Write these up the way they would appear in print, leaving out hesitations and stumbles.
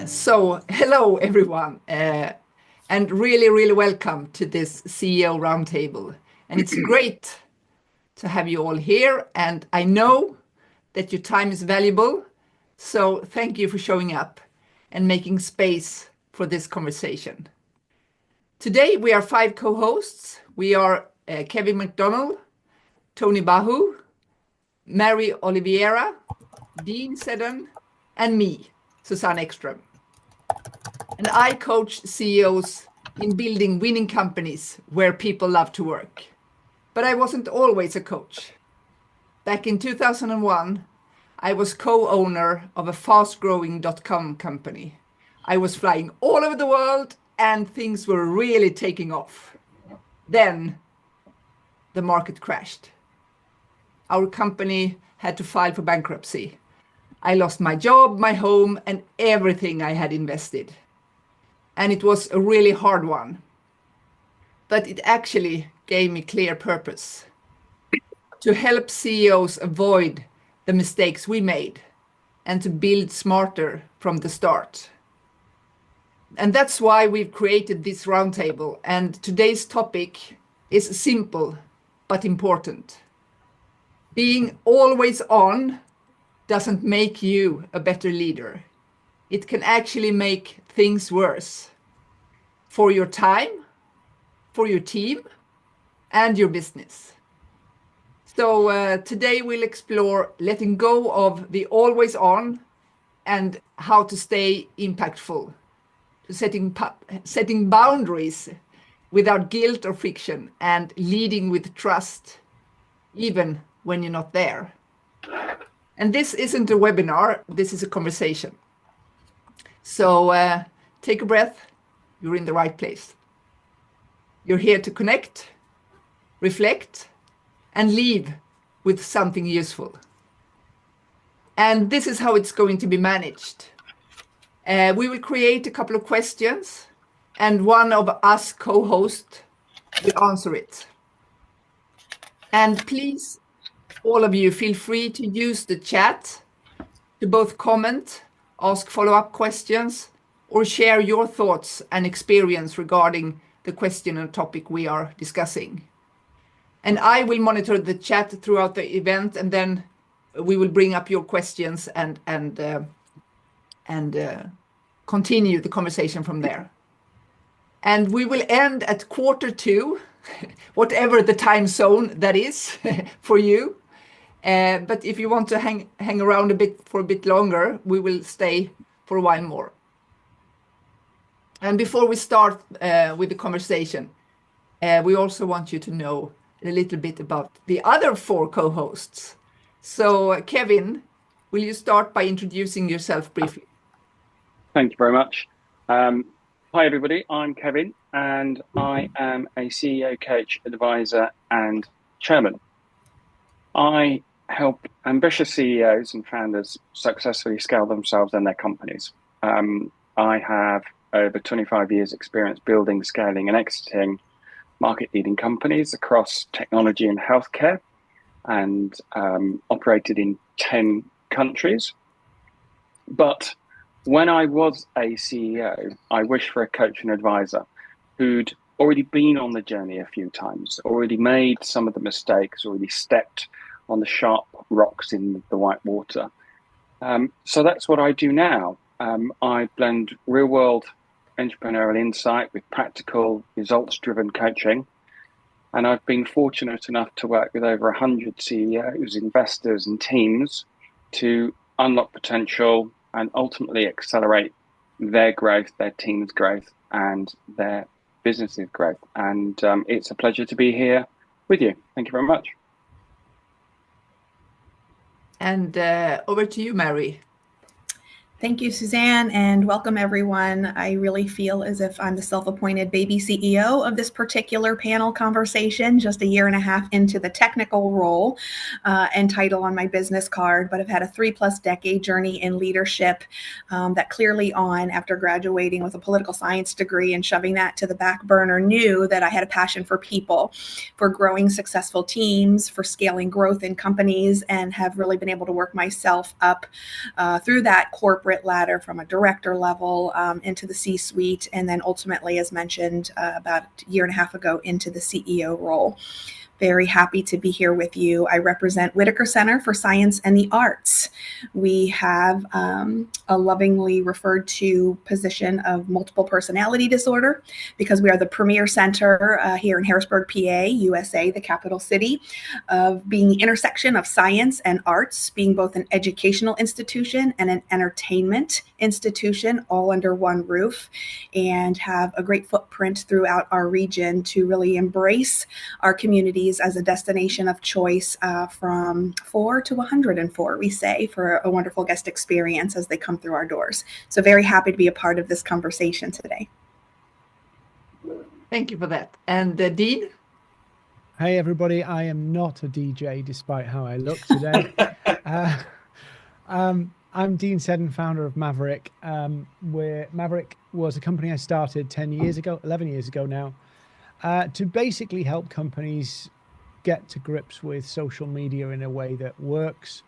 So hello everyone, and really welcome to this CEO Roundtable. And it's great to have you all here, and I know that your time is valuable, so thank you for showing up and making space for this conversation. Today we are 5 co-hosts. We are Kevin McDonald, Tony Bahu, Mary Oliveira, Dean Seddon, and me, Susanne Ekström. And I coach CEOs in building winning companies where people love to work. But I wasn't always a coach. Back in 2001, I was co-owner of a fast-growing .com company. I was flying all over the world and things were really taking off. Then the market crashed. Our company had to file for bankruptcy. I lost my job, my home, and everything I had invested. And it was a really hard one. But it actually gave me clear purpose to help CEOs avoid the mistakes we made and to build smarter from the start. And that's why we've created this roundtable. And today's topic is simple but important. Being always on doesn't make you a better leader. It can actually make things worse for your time, for your team, and your business. So today we'll explore letting go of the always on and how to stay impactful, setting boundaries without guilt or friction, and leading with trust, even when you're not there. And this isn't a webinar, this is a conversation. So take a breath, you're in the right place. You're here to connect, reflect, and leave with something useful. And this is how it's going to be managed. We will create a couple of questions, and one of us co-hosts will answer it. And please, all of you, feel free to use the chat to both comment, ask follow-up questions, or share your thoughts and experience regarding the question and topic we are discussing. And I will monitor the chat throughout the event, and then we will bring up your questions and continue the conversation from there. And we will end at 1:45, whatever the time zone that is for you. But if you want to hang around for a bit longer, we will stay for a while more. And before we start with the conversation, we also want you to know a little bit about the other 4 co-hosts. So Kevin, will you start by introducing yourself briefly? Thank you very much. Hi everybody, I'm Kevin and I am a CEO, coach, advisor and chairman. I help ambitious CEOs and founders successfully scale themselves and their companies. I have over 25 years experience building, scaling and exiting market-leading companies across technology and healthcare, and operated in 10 countries. But when I was a CEO, I wished for a coach and advisor who'd already been on the journey a few times, already made some of the mistakes, already stepped on the sharp rocks in the white water. So that's what I do now. I blend real-world entrepreneurial insight with practical, results-driven coaching. And I've been fortunate enough to work with over 100 CEOs, investors, and teams to unlock potential and ultimately accelerate their growth, their team's growth, and their business's growth. And it's a pleasure to be here with you. Thank you very much. And over to you, Mary. Thank you, Suzanne, and welcome everyone. I really feel as if I'm the self-appointed baby CEO of this particular panel conversation, just a year and a half into the technical role and title on my business card, but I've had a 3+ decade journey in leadership that clearly on after graduating with a political science degree and shoving that to the back burner, knew that I had a passion for people, for growing successful teams, for scaling growth in companies, and have really been able to work myself up through that corporate corporate ladder from a director level into the C-suite, and then ultimately, as mentioned about a year and a half ago, into the CEO role. Very happy to be here with you. I represent Whitaker Center for Science and the Arts. We have a lovingly referred to position of multiple personality disorder because we are the premier center here in Harrisburg, PA, USA, the capital city, of being the intersection of science and arts, being both an educational institution and an entertainment institution, all under one roof, and have a great footprint throughout our region to really embrace our communities as a destination of choice from 4 to 104, we say, for a wonderful guest experience as they come through our doors. So very happy to be a part of this conversation today. Thank you for that. And Dean? Hey, everybody. I am not a DJ, despite how I look today. I'm Dean Seddon, founder of 𝗪𝗵𝗁. 𝗪𝗵𝗁 was a company I started 11 years ago now, to basically help companies get to grips with social media in a way that works.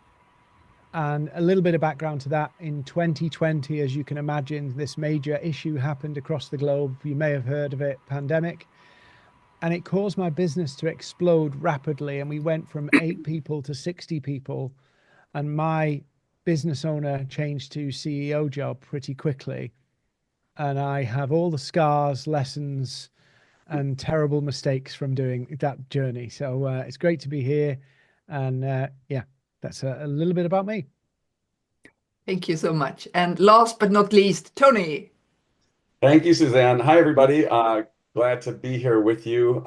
And a little bit of background to that: in 2020, as you can imagine, this major issue happened across the globe. You may have heard of it, pandemic. And it caused my business to explode rapidly. And we went from 8 people to 60 people. And my business owner changed to CEO job pretty quickly. And I have all the scars, lessons, and terrible mistakes from doing that journey. So it's great to be here. And yeah, that's a little bit about me. Thank you so much. And last but not least, Tony. Thank you, Suzanne. Hi, everybody. Glad to be here with you.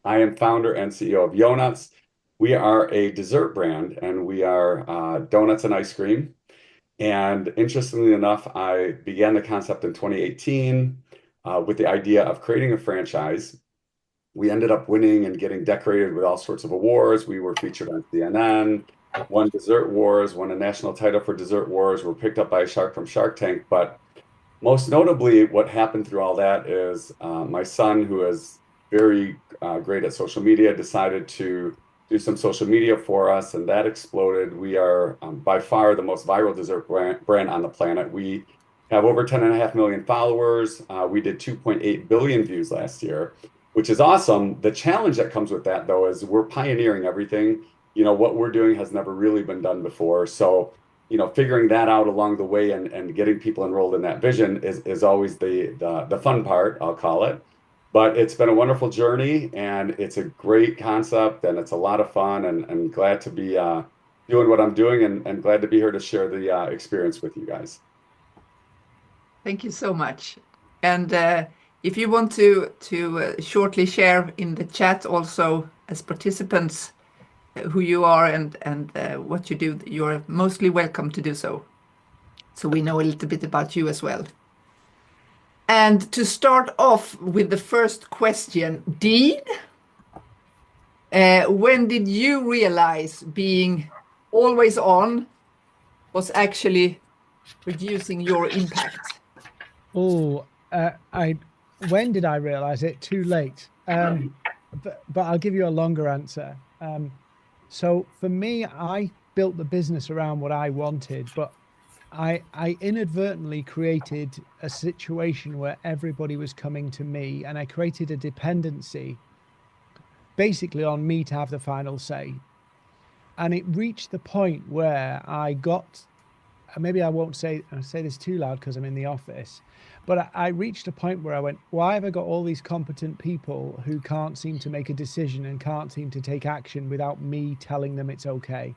I am founder and CEO of 𝗂nuts. We are a dessert brand, and we are donuts and ice cream. And interestingly enough, I began the concept in 2018 with the idea of creating a franchise. We ended up winning and getting decorated with all sorts of awards. We were featured on CNN, won Dessert Wars, won a national title for Dessert Wars, were picked up by a shark from Shark Tank. But most notably, what happened through all that is my son, who is very great at social media, decided to do some social media for us, and that exploded. We are by far the most viral dessert brand on the planet. We have over 10.5 million followers. We did 2.8 billion views last year, which is awesome. The challenge that comes with that, though, is we're pioneering everything. You know, what we're doing has never really been done before. So, you know, figuring that out along the way and getting people enrolled in that vision is always the fun part, I'll call it. But it's been a wonderful journey, and it's a great concept, and it's a lot of fun, and glad to be doing what I'm doing, and glad to be here to share the experience with you guys. Thank you so much. And if you want to shortly share in the chat also as participants who you are and what you do, you're mostly welcome to do so. So we know a little bit about you as well. And to start off with the first question, Dean, when did you realize being always on was actually reducing your impact? Oh, when did I realize it? Too late. But I'll give you a longer answer. So for me, I built the business around what I wanted, but I inadvertently created a situation where everybody was coming to me, and I created a dependency basically on me to have the final say. And it reached the point where I got, maybe I won't say this too loud because I'm in the office, but I reached a point where I went, why have I got all these competent people who can't seem to make a decision and can't seem to take action without me telling them it's okay?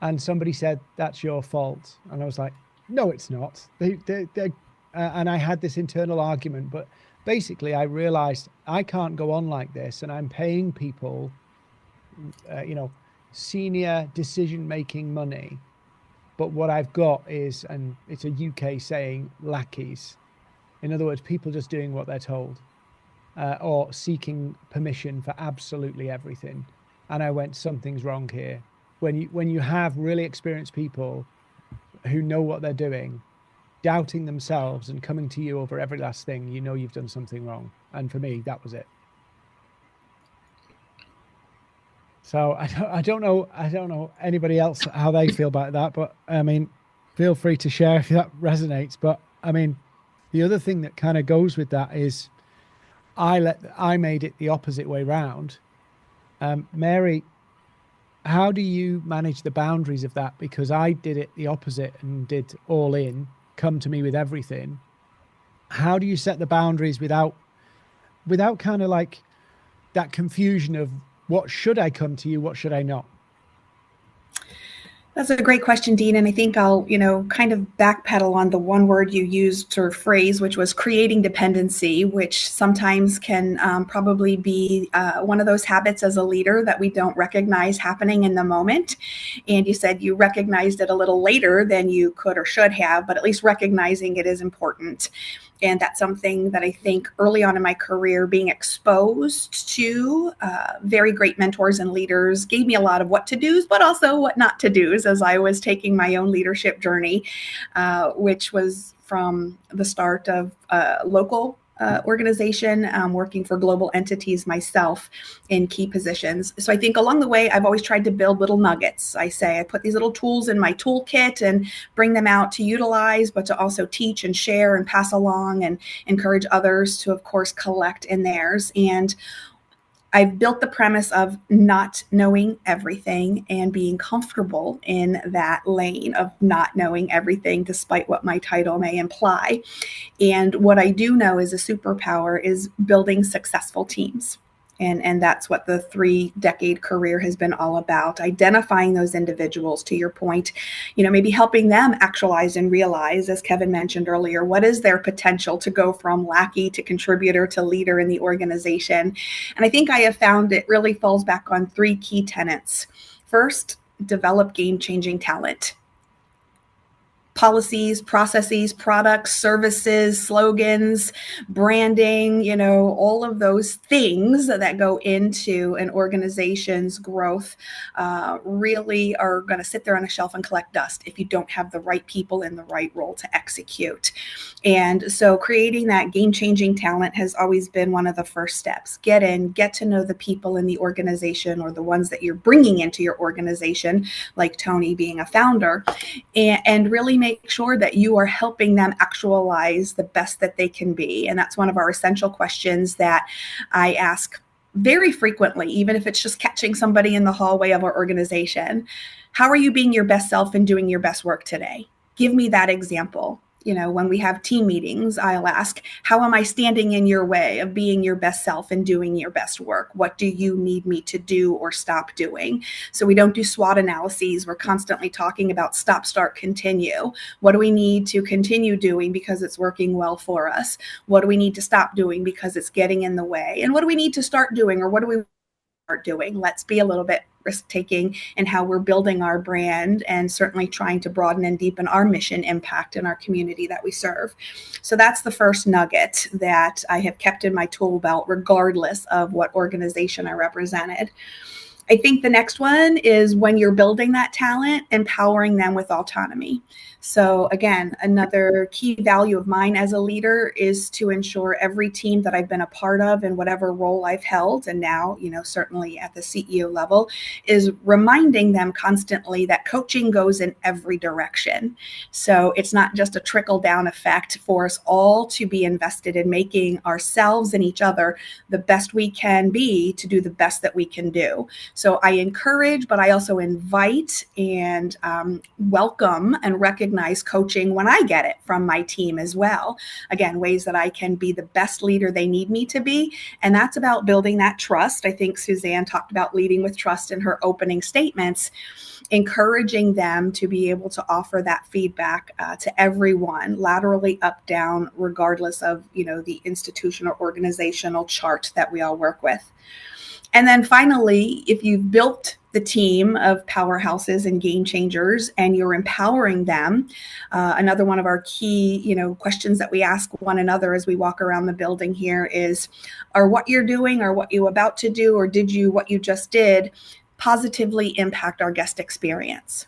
And somebody said, that's your fault. And I was like, no, it's not. And I had this internal argument, but basically I realized I can't go on like this, and I'm paying people, you know, senior decision-making money. But what I've got is, and it's a UK saying, lackeys. In other words, people just doing what they're told, or seeking permission for absolutely everything. And I went, something's wrong here. When you have really experienced people who know what they're doing, doubting themselves and coming to you over every last thing, you know you've done something wrong. And for me, that was it. So I don't know anybody else how they feel about that, but I mean, feel free to share if that resonates. But I mean, the other thing that kind of goes with that is I made it the opposite way round. Mary, how do you manage the boundaries of that? Because I did it the opposite and did all in, come to me with everything. How do you set the boundaries without kind of like that confusion of what should I come to you, what should I not? That's a great question, Dean. And I think I'll, kind of backpedal on the one word you used or phrase, which was creating dependency, which sometimes can probably be one of those habits as a leader that we don't recognize happening in the moment. And you said you recognized it a little later than you could or should have, but at least recognizing it is important. And that's something that I think early on in my career, being exposed to very great mentors and leaders gave me a lot of what to do's, but also what not to do's as I was taking my own leadership journey, which was from the start of local organization, working for global entities myself in key positions. So I think along the way, I've always tried to build little nuggets. I put these little tools in my toolkit and bring them out to utilize, but to also teach and share and pass along and encourage others to, of course, collect in theirs. And I've built the premise of not knowing everything and being comfortable in that lane of not knowing everything, despite what my title may imply. And what I do know is a superpower is building successful teams. And that's what the 3-decade career has been all about, identifying those individuals, to your point, maybe helping them actualize and realize, as Kevin mentioned earlier, what is their potential to go from lackey to contributor to leader in the organization. And I think I have found it really falls back on 3 key tenets. First, develop game-changing talent. Policies, processes, products, services, slogans, branding, all of those things that go into an organization's growth really are going to sit there on a shelf and collect dust if you don't have the right people in the right role to execute. And so creating that game-changing talent has always been one of the first steps. Get to know the people in the organization or the ones that you're bringing into your organization, like Tony being a founder, and really make sure that you are helping them actualize the best that they can be. And that's one of our essential questions that I ask very frequently, even if it's just catching somebody in the hallway of our organization. How are you being your best self and doing your best work today? Give me that example. When we have team meetings, I'll ask, how am I standing in your way of being your best self and doing your best work? What do you need me to do or stop doing? So we don't do SWOT analyses. We're constantly talking about stop, start, continue. What do we need to continue doing because it's working well for us? What do we need to stop doing because it's getting in the way? And what do we need to start doing, or what do we start doing? Let's be a little bit risk-taking in how we're building our brand, and certainly trying to broaden and deepen our mission impact in our community that we serve. So that's the first nugget that I have kept in my tool belt, regardless of what organization I represented. I think the next one is, when you're building that talent, empowering them with autonomy. So again, another key value of mine as a leader is to ensure every team that I've been a part of in whatever role I've held, and now, certainly at the CEO level, is reminding them constantly that coaching goes in every direction. So it's not just a trickle-down effect for us all to be invested in making ourselves and each other the best we can be to do the best that we can do. So I encourage, but I also invite and welcome and recognize coaching when I get it from my team as well. Again, ways that I can be the best leader they need me to be. And that's about building that trust. I think Suzanne talked about leading with trust in her opening statements, encouraging them to be able to offer that feedback to everyone, laterally, up, down, regardless of, the institutional organizational chart that we all work with. And then finally, if you've built the team of powerhouses and game changers and you're empowering them, another one of our key, questions that we ask one another as we walk around the building here is, are what you're doing, or what you're about to do, or what you just did positively impact our guest experience?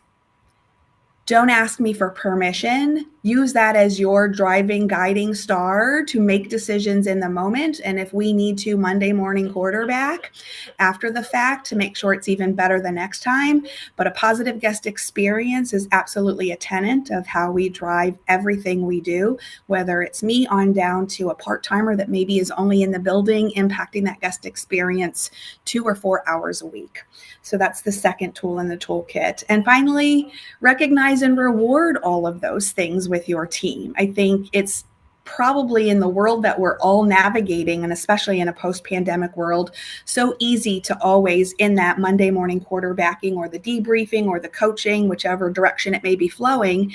Don't ask me for permission use that as your driving, guiding star to make decisions in the moment. And if we need to Monday morning quarterback after the fact to make sure it's even better the next time. But a positive guest experience is absolutely a tenet of how we drive everything we do, whether it's me on down to a part-timer that maybe is only in the building, impacting that guest experience 2 or 4 hours a week. So that's the second tool in the toolkit. And finally, recognize and reward all of those things with your team. I think it's probably in the world that we're all navigating, and especially in a post-pandemic world, so easy to always in that Monday morning quarterbacking or the debriefing or the coaching, whichever direction it may be flowing,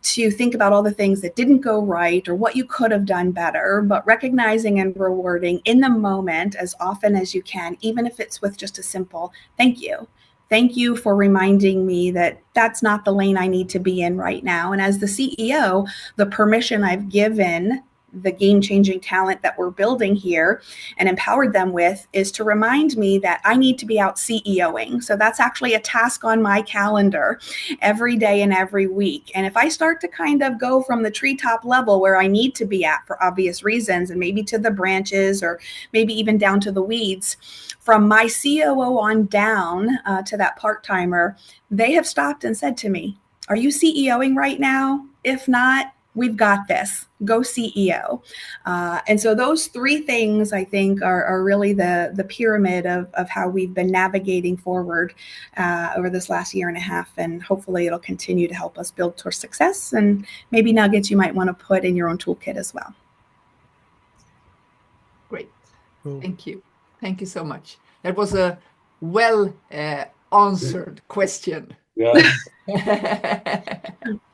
to think about all the things that didn't go right or what you could have done better, but recognizing and rewarding in the moment as often as you can, even if it's with just a simple thank you. Thank you for reminding me that that's not the lane I need to be in right now. And as the CEO, the permission I've given the game-changing talent that we're building here and empowered them with is to remind me that I need to be out CEOing. So that's actually a task on my calendar every day and every week. And if I start to kind of go from the treetop level where I need to be at for obvious reasons, and maybe to the branches or maybe even down to the weeds, from my COO on down to that part-timer, they have stopped and said to me, are you CEOing right now? If not, we've got this. Go CEO. And so those three things, I think, are really the pyramid of how we've been navigating forward over this last year and a half. And hopefully it'll continue to help us build towards success, and maybe nuggets you might want to put in your own toolkit as well. Great. Cool. Thank you. Thank you so much. That was a well answered question. Yes.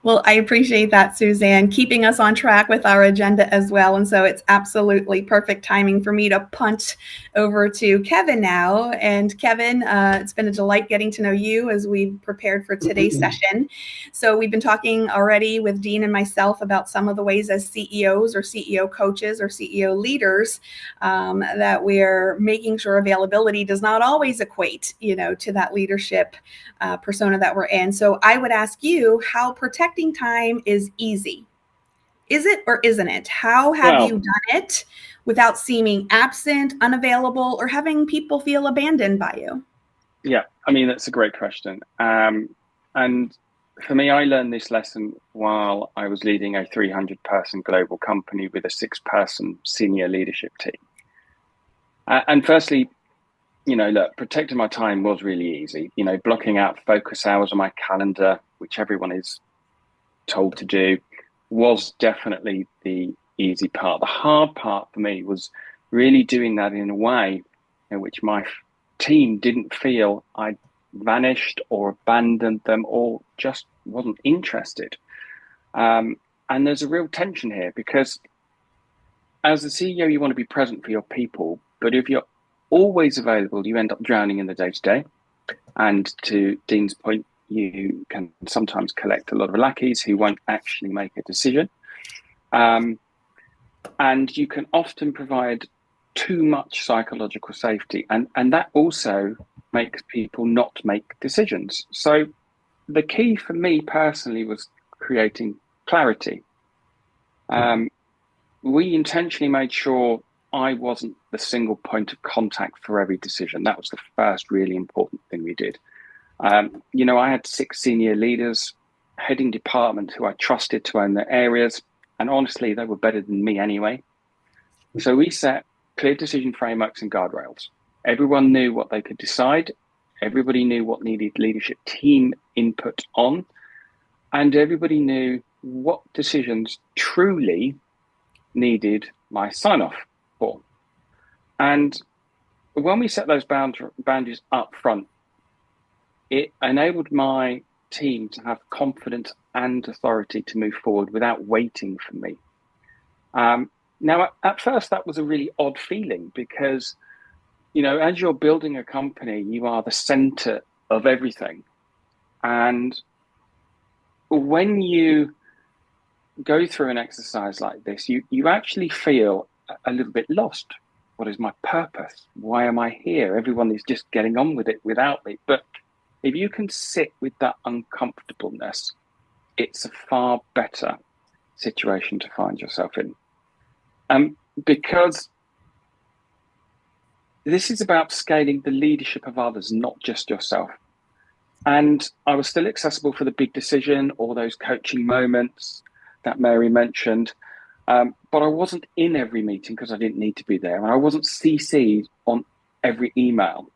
Well, I appreciate that, Suzanne, keeping us on track with our agenda as well. And so it's absolutely perfect timing for me to punt over to Kevin now. And Kevin, it's been a delight getting to know you as we've prepared for today's session. So we've been talking already with Dean and myself about some of the ways as CEOs or CEO coaches or CEO leaders that we're making sure availability does not always equate, to that leadership persona that we're in. So I would ask you how protecting time is easy. Is it or isn't it? How have you done it without seeming absent, unavailable, or having people feel abandoned by you? Yeah, I mean, that's a great question. And for me, I learned this lesson while I was leading a 300-person global company with a 6-person senior leadership team. And firstly, look, protecting my time was really easy. Blocking out focus hours on my calendar, which everyone is told to do, was definitely the easy part. The hard part for me was really doing that in a way in which my team didn't feel I vanished or abandoned them or just wasn't interested. And there's a real tension here, because as a CEO, you want to be present for your people, but if you're always available, you end up drowning in the day-to-day. And to Dean's point, you can sometimes collect a lot of lackeys who won't actually make a decision. And you can often provide too much psychological safety. And that also makes people not make decisions. So the key for me personally was creating clarity. We intentionally made sure I wasn't the single point of contact for every decision. That was the first really important thing we did. I had 6 senior leaders heading departments who I trusted to own their areas. And honestly, they were better than me anyway. So we set clear decision frameworks and guardrails. Everyone knew what they could decide. Everybody knew what needed leadership team input on. And everybody knew what decisions truly needed my sign-off for. And when we set those boundaries up front, it enabled my team to have confidence and authority to move forward without waiting for me. Now, at first, that was a really odd feeling because, as you're building a company, you are the center of everything. And when you go through an exercise like this, you actually feel a little bit lost. What is my purpose? Why am I here? Everyone is just getting on with it without me. But if you can sit with that uncomfortableness, it's a far better situation to find yourself in. Because this is about scaling the leadership of others, not just yourself. And I was still accessible for the big decision or those coaching moments that Mary mentioned. But I wasn't in every meeting because I didn't need to be there. And I wasn't CC'd on every email.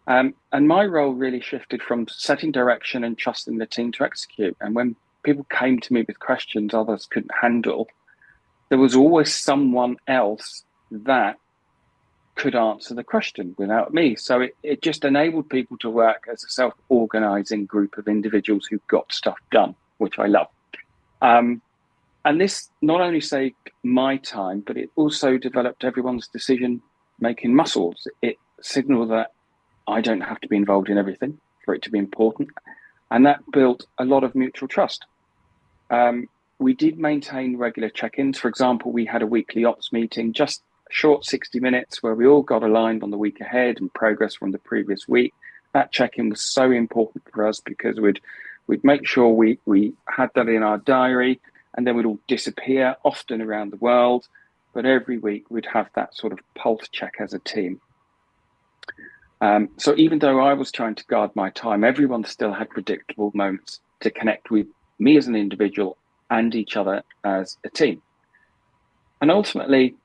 And my role really shifted from setting direction and trusting the team to execute. And when people came to me with questions others couldn't handle, there was always someone else that could answer the question without me. So it just enabled people to work as a self-organizing group of individuals who got stuff done, which I love. And this not only saved my time, but it also developed everyone's decision-making muscles. It signaled that I don't have to be involved in everything for it to be important. And that built a lot of mutual trust. We did maintain regular check-ins. For example, we had a weekly ops meeting, just a short 60 minutes where we all got aligned on the week ahead and progress from the previous week. That check-in was so important for us because we'd make sure we had that in our diary, and then we'd all disappear, often around the world. But every week we'd have that sort of pulse check as a team. So even though I was trying to guard my time, everyone still had predictable moments to connect with me as an individual and each other as a team. And ultimately,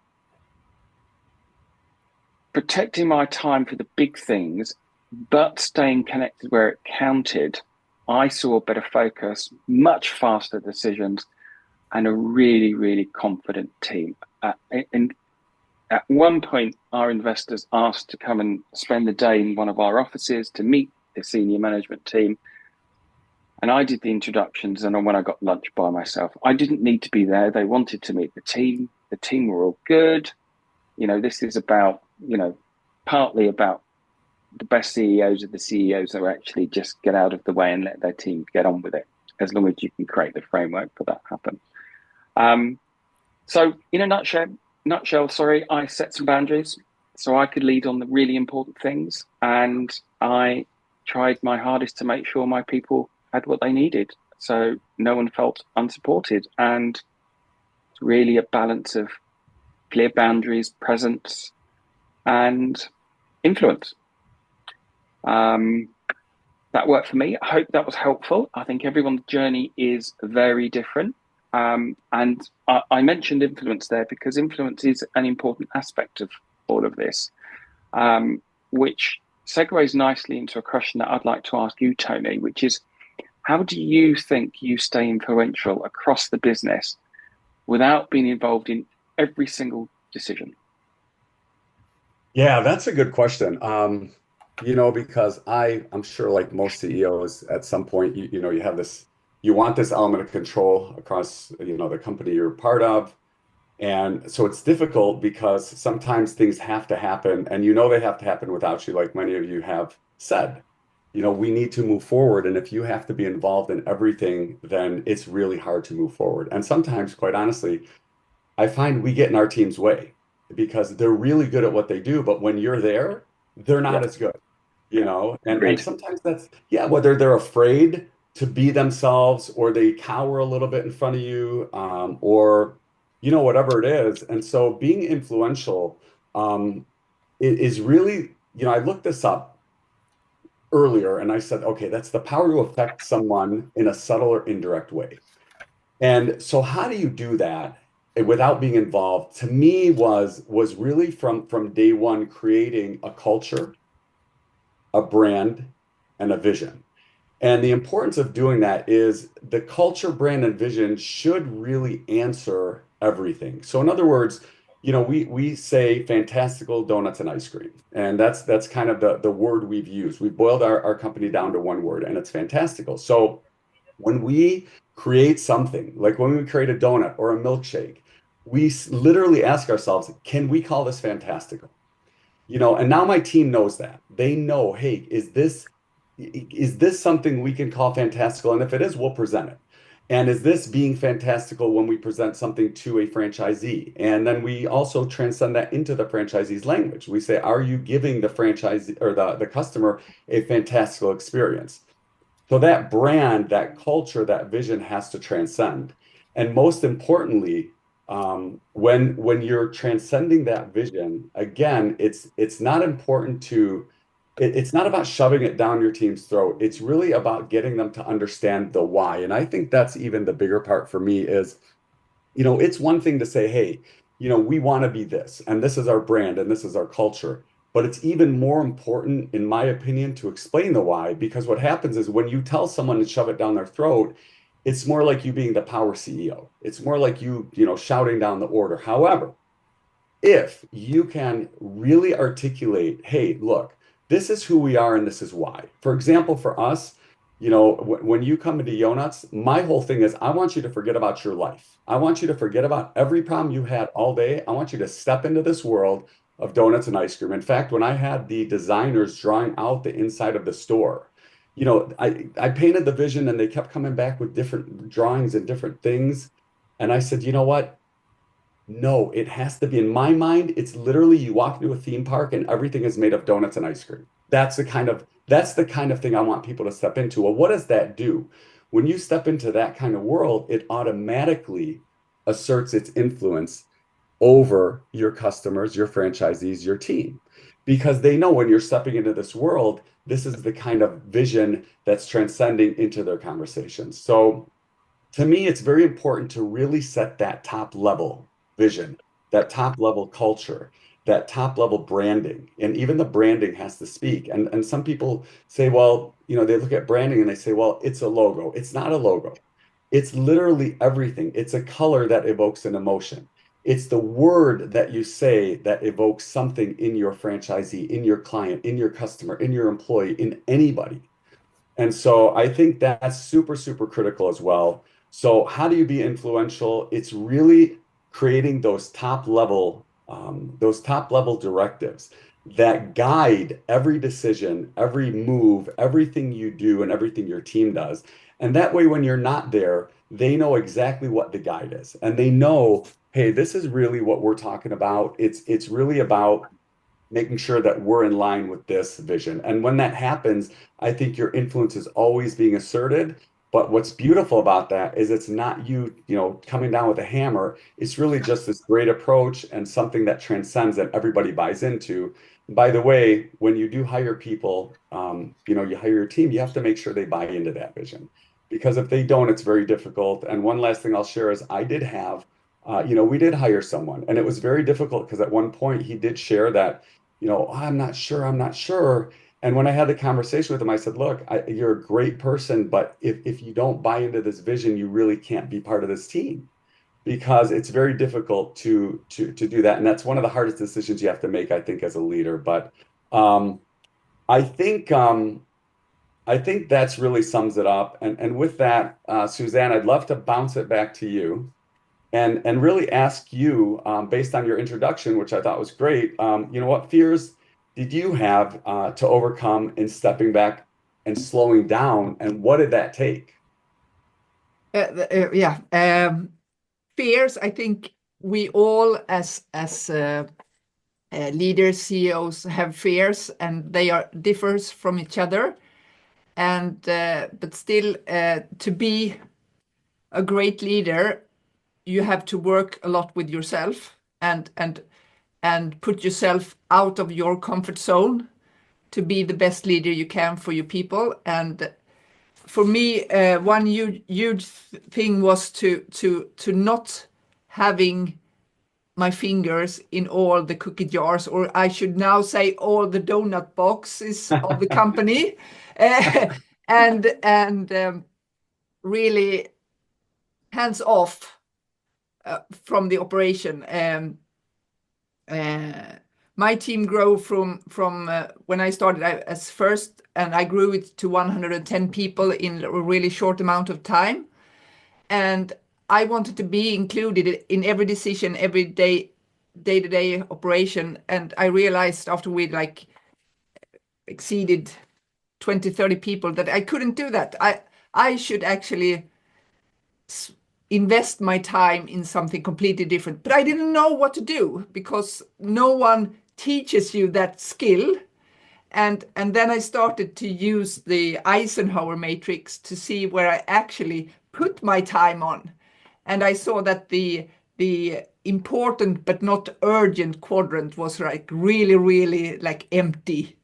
protecting my time for the big things, but staying connected where it counted, I saw better focus, much faster decisions, and a really, really confident team. And at one point, our investors asked to come and spend the day in one of our offices to meet the senior management team. And I did the introductions, and when I got lunch by myself, I didn't need to be there. They wanted to meet the team. The team were all good. You know, this is about, partly about the best CEOs of the CEOs that actually just get out of the way and let their team get on with it, as long as you can create the framework for that happen. So in a nutshell, I set some boundaries so I could lead on the really important things, and I tried my hardest to make sure my people had what they needed, so no one felt unsupported. And it's really a balance of clear boundaries, presence, and influence. That worked for me. I hope that was helpful. I think everyone's journey is very different. And I mentioned influence there because influence is an important aspect of all of this, which segues nicely into a question that I'd like to ask you, Tony, which is, how do you think you stay influential across the business without being involved in every single decision? Yeah, that's a good question. Because I'm sure like most CEOs at some point, you have this, you want this element of control across, the company you're part of. And so it's difficult because sometimes things have to happen, and they have to happen without you, like many of you have said. We need to move forward. And if you have to be involved in everything, then it's really hard to move forward. And sometimes, quite honestly, I find we get in our team's way because they're really good at what they do. But when you're there, they're not as good, and sometimes that's, whether they're afraid to be themselves or they cower a little bit in front of you, or, whatever it is. And so being influential is really, I looked this up earlier and I said, okay, that's the power to affect someone in a subtle or indirect way. And so how do you do that without being involved? To me was really from day one, creating a culture, a brand, and a vision. And the importance of doing that is the culture, brand, and vision should really answer everything. So in other words, we say fantastical donuts and ice cream. And that's kind of the word we've used. We've boiled our company down to one word, and it's fantastical. So when we create something, like when we create a donut or a milkshake, we literally ask ourselves, can we call this fantastical? And now my team knows that. They know, hey, is this something we can call fantastical? And if it is, we'll present it. And is this being fantastical when we present something to a franchisee? And then we also transcend that into the franchisee's language. We say, are you giving the franchisee or the customer a fantastical experience? So that brand, that culture, that vision has to transcend. And most importantly, when you're transcending that vision, again, it's not important to, it's not about shoving it down your team's throat. It's really about getting them to understand the why. And I think that's even the bigger part for me is, it's one thing to say, hey, we want to be this, and this is our brand, and this is our culture. But it's even more important, in my opinion, to explain the why, because what happens is when you tell someone to shove it down their throat, it's more like you being the power CEO. It's more like you shouting down the order. However, if you can really articulate, hey, look, this is who we are and this is why. For example, for us, when you come into 𝗂𝗏𝗄𝗃, my whole thing is I want you to forget about your life. I want you to forget about every problem you had all day. I want you to step into this world of donuts and ice cream. In fact, when I had the designers drawing out the inside of the store, I painted the vision and they kept coming back with different drawings and different things. And I said, you know what? No, it has to be, in my mind, it's literally you walk into a theme park and everything is made of donuts and ice cream. That's the kind of thing I want people to step into. Well, what does that do? When you step into that kind of world, it automatically asserts its influence over your customers, your franchisees, your team, because they know when you're stepping into this world, this is the kind of vision that's transcending into their conversations. So to me, it's very important to really set that top level vision, that top level culture, that top level branding. And even the branding has to speak. And some people say, well, they look at branding and they say, well, it's a logo. It's not a logo. It's literally everything. It's a color that evokes an emotion. It's the word that you say that evokes something in your franchisee, in your client, in your customer, in your employee, in anybody. And so I think that's super, super critical as well. So how do you be influential? It's really creating those top level directives that guide every decision, every move, everything you do, and everything your team does. And that way, when you're not there, they know exactly what the guide is, and they know, hey, this is really what we're talking about. It's really about making sure that we're in line with this vision. And when that happens, I think your influence is always being asserted. But what's beautiful about that is it's not you coming down with a hammer. It's really just this great approach and something that transcends that everybody buys into. By the way, when you do hire people, you hire your team, you have to make sure they buy into that vision. Because if they don't, it's very difficult. And one last thing I'll share is I did have, we did hire someone, and it was very difficult because at one point he did share that, I'm not sure. And when I had the conversation with him, I said, look, you're a great person, but if you don't buy into this vision, you really can't be part of this team, because it's very difficult to do that. And that's one of the hardest decisions you have to make, I think, as a leader. But I think that's really sums it up. And with that, Suzanne, I'd love to bounce it back to you and really ask you, based on your introduction, which I thought was great, what fears did you have to overcome in stepping back and slowing down, and what did that take? Fears, I think we all as leaders, CEOs have fears, and they differs from each other. And but still, to be a great leader, you have to work a lot with yourself and put yourself out of your comfort zone to be the best leader you can for your people. And for me, one huge thing was to not having my fingers in all the cookie jars, or I should now say all the donut boxes of the company, and really hands off from the operation. My team grew from when I started as first, and I grew it to 110 people in a really short amount of time. And I wanted to be included in every decision, every day-to-day operation. And I realized after we exceeded 20, 30 people that I couldn't do that. I should actually invest my time in something completely different. But I didn't know what to do, because no one teaches you that skill. And then I started to use the Eisenhower matrix to see where I actually put my time on. and I saw that the important but not urgent quadrant was like really like empty.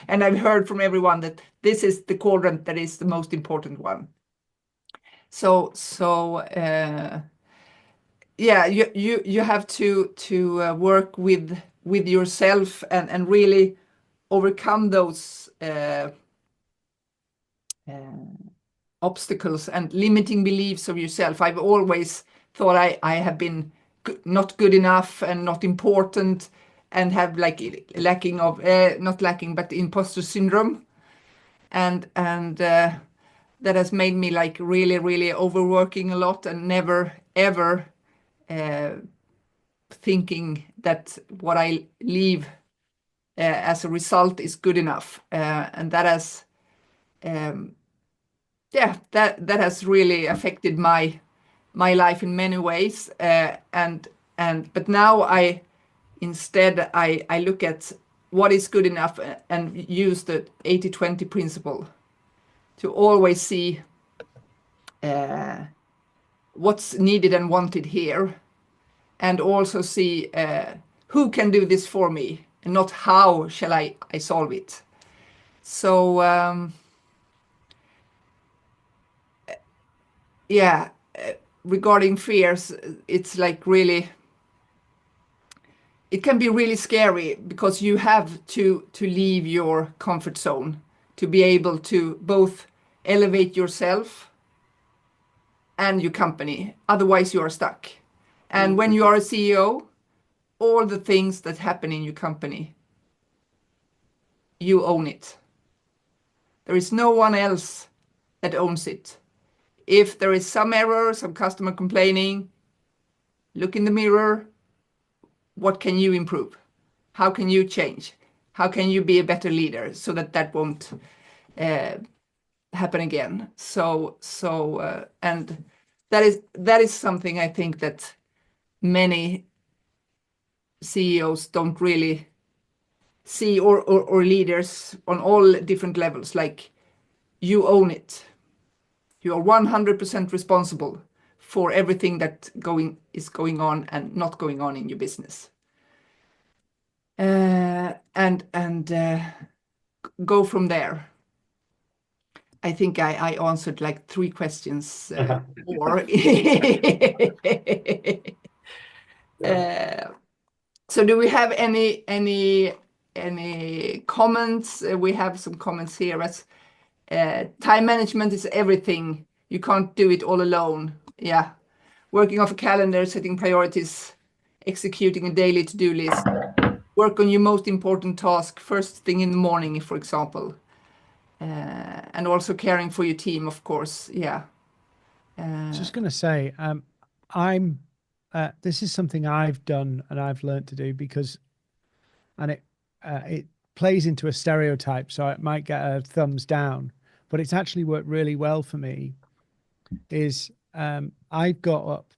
And I've heard from everyone that this is the quadrant that is the most important one. So yeah, you have to work with yourself and really overcome those obstacles and limiting beliefs of yourself. I've always thought I have been not good enough and not important, and have like lacking of not lacking but imposter syndrome, and that has made me like really overworking a lot and never ever thinking that what I leave as a result is good enough, and that has yeah, that has really affected my life in many ways, but now I look at what is good enough and use the 80-20 principle to always see what's needed and wanted here, and also see who can do this for me and not how shall I solve it. So yeah, regarding fears, it's like really, it can be really scary because you have to leave your comfort zone to be able to both elevate yourself and your company. Otherwise, you are stuck. And when you are a CEO, all the things that happen in your company, you own it. There is no one else that owns it. If there is some error, some customer complaining, look in the mirror. What can you improve? How can you change? How can you be a better leader so that won't happen again? And that is something I think that many CEOs don't really see, or leaders on all different levels. Like, you own it. You are 100% responsible for everything that is going on and not going on in your business. And go from there. I think I answered like 3 questions more. So do we have any comments? We have some comments here. As time management is everything. You can't do it all alone. Yeah. Working off a calendar, setting priorities, executing a daily to-do list. Work on your most important task first thing in the morning, for example. And also caring for your team, of course. Yeah. Just going to say, this is something I've done and I've learned to do because, and it plays into a stereotype, so it might get a thumbs down, but it's actually worked really well for me. Is I got up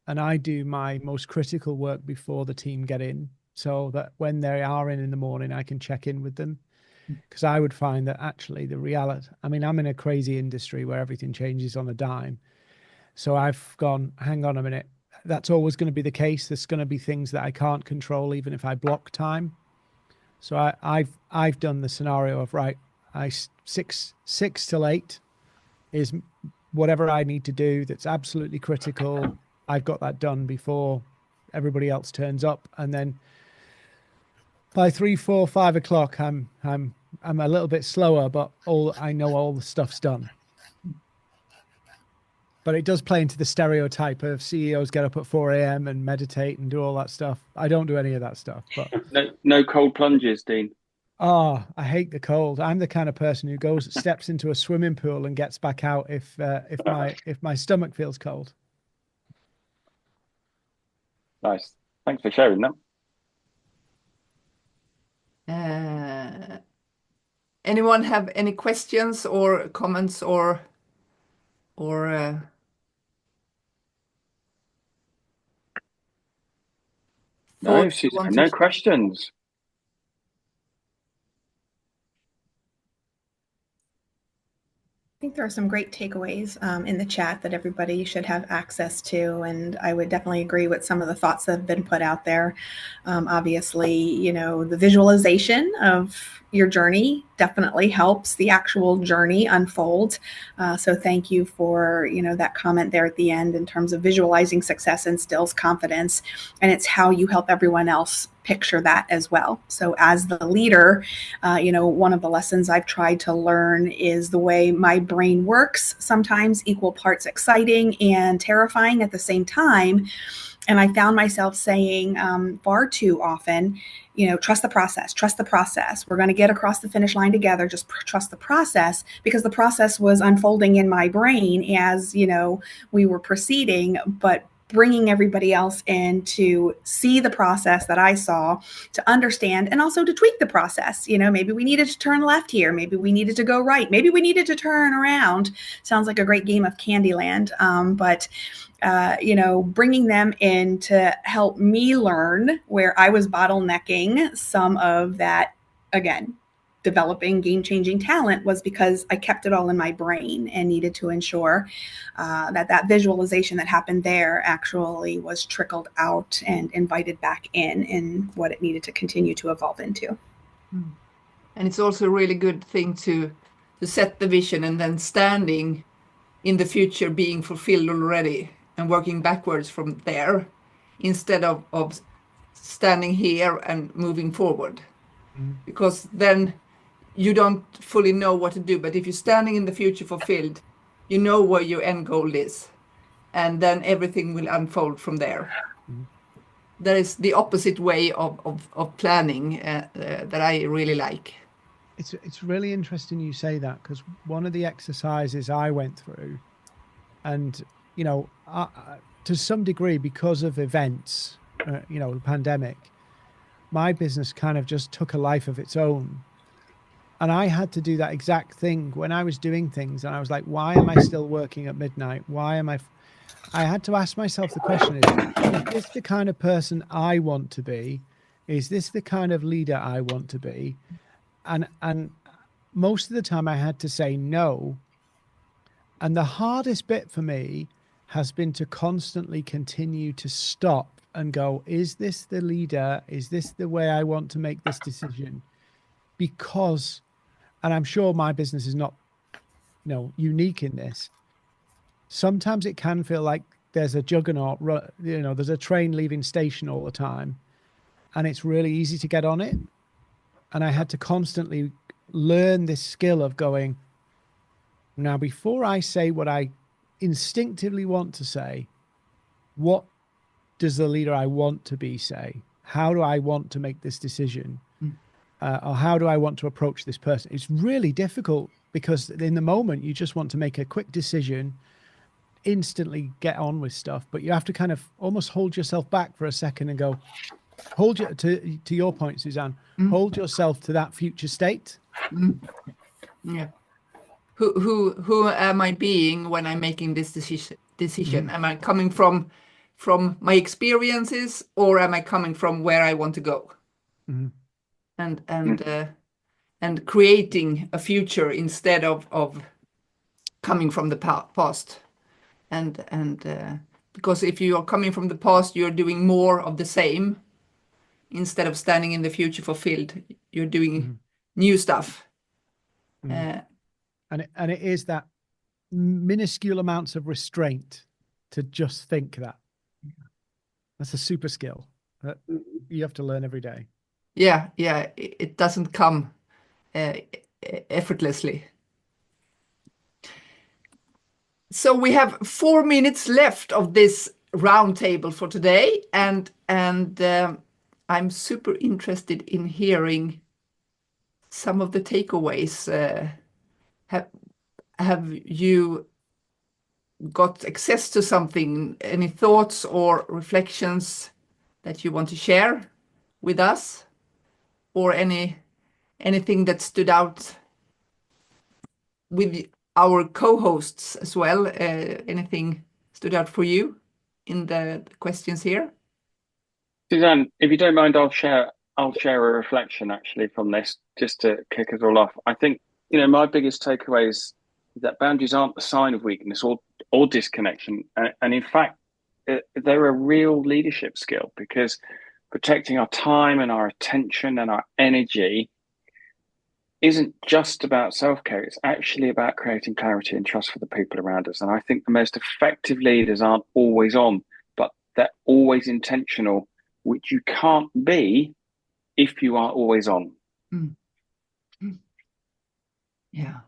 and I do my most critical work before the team get in, so that when they are in the morning, I can check in with them. Because I would find that actually the reality, I mean, I'm in a crazy industry where everything changes on a dime. So I've gone, hang on a minute, that's always going to be the case. There's going to be things that I can't control, even if I block time. So I've done the scenario of, right, 6 till 8 is whatever I need to do that's absolutely critical. I've got that done before everybody else turns up, and then by 3, 4, 5 o'clock, I'm a little bit slower, but I know all the stuff's done. But it does play into the stereotype of CEOs get up at 4 a.m. and meditate and do all that stuff. I don't do any of that stuff. But no cold plunges, Dean. Oh, I hate the cold. I'm the kind of person who steps into a swimming pool and gets back out if my stomach feels cold. Nice. Thanks for sharing that. Anyone have any questions or comments or no, Suzanne, no questions. think there are some great takeaways in the chat that everybody should have access to, and I would definitely agree with some of the thoughts that have been put out there. Obviously, you know, the visualization of your journey definitely helps the actual journey unfold. So thank you for, you know, that comment there at the end in terms of visualizing success instills confidence, and it's how you help everyone else picture that as well. So as the leader, you know, one of the lessons I've tried to learn is the way my brain works, sometimes equal parts exciting and terrifying at the same time. And I found myself saying far too often, you know, trust the process, trust the process. We're going to get across the finish line together. Just trust the process, because the process was unfolding in my brain as, you know, we were proceeding, but bringing everybody else in to see the process that I saw, to understand, and also to tweak the process. You know, maybe we needed to turn left here. Maybe we needed to go right. Maybe we needed to turn around. Sounds like a great game of Candyland. You know, bringing them in to help me learn where I was bottlenecking some of that, again, developing game-changing talent, was because I kept it all in my brain and needed to ensure that visualization that happened there actually was trickled out and invited back in what it needed to continue to evolve into. And it's also a really good thing to set the vision and then standing in the future being fulfilled already and working backwards from there instead of standing here and moving forward. Because then you don't fully know what to do. But if you're standing in the future fulfilled, you know where your end goal is, and then everything will unfold from there. That is the opposite way of planning that I really like. It's really interesting you say that, because one of the exercises I went through, and you know, to some degree because of events, you know, the pandemic, my business kind of just took a life of its own. And I had to do that exact thing when I was doing things. And I was like, why am I still working at midnight? Why am I had to ask myself the question, is this the kind of person I want to be? Is this the kind of leader I want to be? And most of the time I had to say no. And the hardest bit for me has been to constantly continue to stop and go, is this the leader? Is this the way I want to make this decision? Because, and I'm sure my business is not, you know, unique in this. Sometimes it can feel like there's a juggernaut, you know, there's a train leaving station all the time, and it's really easy to get on it. And I had to constantly learn this skill of going, now, before I say what I instinctively want to say, what does the leader I want to be say? How do I want to make this decision? Or how do I want to approach this person? It's really difficult, because in the moment you just want to make a quick decision, instantly get on with stuff, but you have to kind of almost hold yourself back for a second and go, to your point, Suzanne, hold yourself to that future state. Yeah. Who am I being when I'm making this decision? Am I coming from my experiences, or am I coming from where I want to go? And creating a future instead of coming from the past. And because if you are coming from the past, you're doing more of the same instead of standing in the future fulfilled. You're doing new stuff. And it is that minuscule amounts of restraint to just think that. That's a super skill that you have to learn every day. Yeah, it doesn't come effortlessly. So we have 4 minutes left of this roundtable for today, and I'm super interested in hearing some of the takeaways. Have you got access to something, any thoughts or reflections that you want to share with us, or anything that stood out with our co-hosts as well? Anything stood out for you in the questions here? Suzanne, if you don't mind, I'll share a reflection actually from this, just to kick us all off. I think, you know, my biggest takeaways is that boundaries aren't a sign of weakness or disconnection. And in fact, they're a real leadership skill, because protecting our time and our attention and our energy isn't just about self-care. It's actually about creating clarity and trust for the people around us. And I think the most effective leaders aren't always on, but they're always intentional, which you can't be if you are always on. Mm. Mm. Yeah.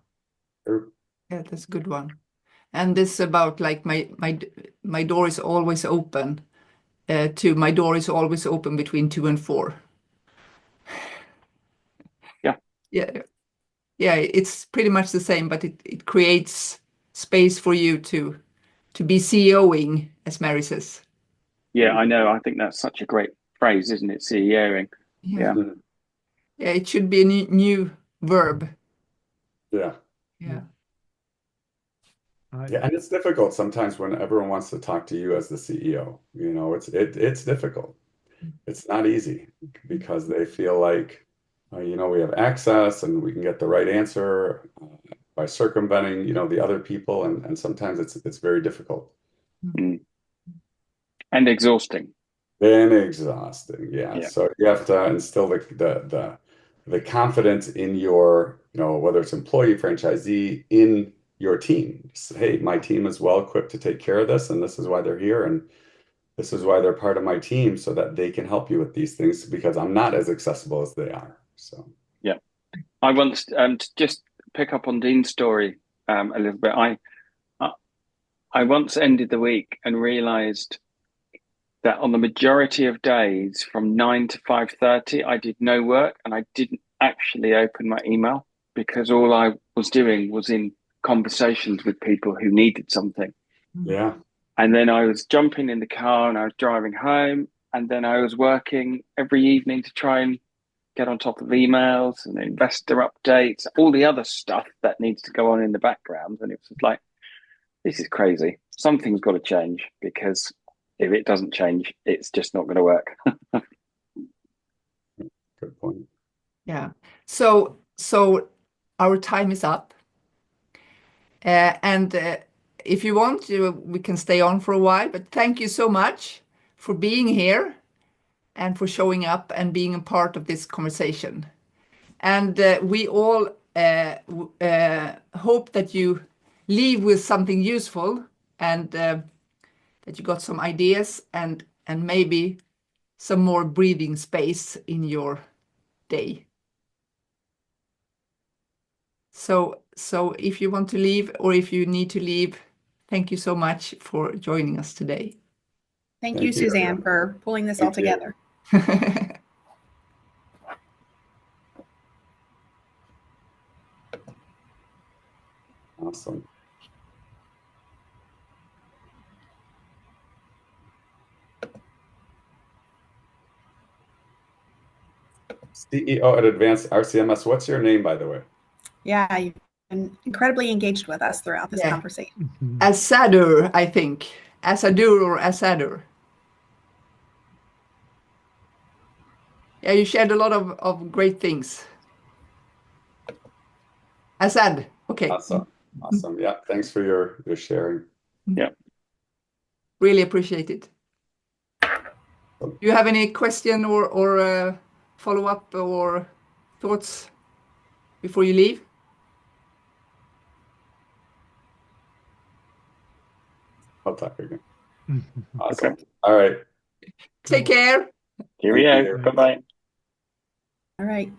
Yeah, that's a good one. And this about like my door is always open, to my door is always open between 2 and 4. Yeah. Yeah. Yeah, it's pretty much the same, but it creates space for you to be CEOing, as Mary says. Yeah, I know. I think that's such a great phrase, isn't it? CEOing. Yeah. Yeah. Yeah, it should be a new verb. Yeah. Yeah. Yeah, and it's difficult sometimes when everyone wants to talk to you as the CEO. You know, it's difficult. It's not easy because they feel like, you know, we have access and we can get the right answer by circumventing, you know, the other people, and sometimes it's very difficult. Mm. And exhausting. And exhausting, yeah. Yeah. So you have to instill the confidence in your, you know, whether it's employee, franchisee, in your team. Just, hey, my team is well equipped to take care of this, and this is why they're here, and this is why they're part of my team, so that they can help you with these things, because I'm not as accessible as they are. So yeah, I once to just pick up on Dean's story a little bit. I once ended the week and realized that on the majority of days from 9 to 5:30, I did no work, and I didn't actually open my email, because all I was doing was in conversations with people who needed something. yeah. And then I was jumping in the car and I was driving home, and then I was working every evening to try and get on top of emails and investor updates, all the other stuff that needs to go on in the background. And it was like, this is crazy. Something's got to change, because if it doesn't change, it's just not going to work. Good point. Yeah. So our time is up. And if you want, we can stay on for a while, but thank you so much for being here and for showing up and being a part of this conversation. And we all hope that you leave with something useful, and that you got some ideas and maybe some more breathing space in your day. So if you want to leave, or if you need to leave, thank you so much for joining us today. Thank you, Suzanne, for pulling this all together. Awesome. CEO at Advanced RCMS. What's your name, by the way? Yeah, you've been incredibly engaged with us throughout this conversation. 𝗪𝗪𝗲𝗪, I think. 𝗪𝗪𝗪𝗪 or 𝗪𝗪𝗪𝗪. Yeah, you shared a lot of great things. 𝗪𝗪𝗪. Okay. Awesome. Awesome. Yeah. Thanks for your sharing. Yeah. Really appreciate it. Do you have any question or follow-up or thoughts before you leave? I'll talk again. Awesome. Okay. All right. Take care. Cheerio. Bye-bye. All right.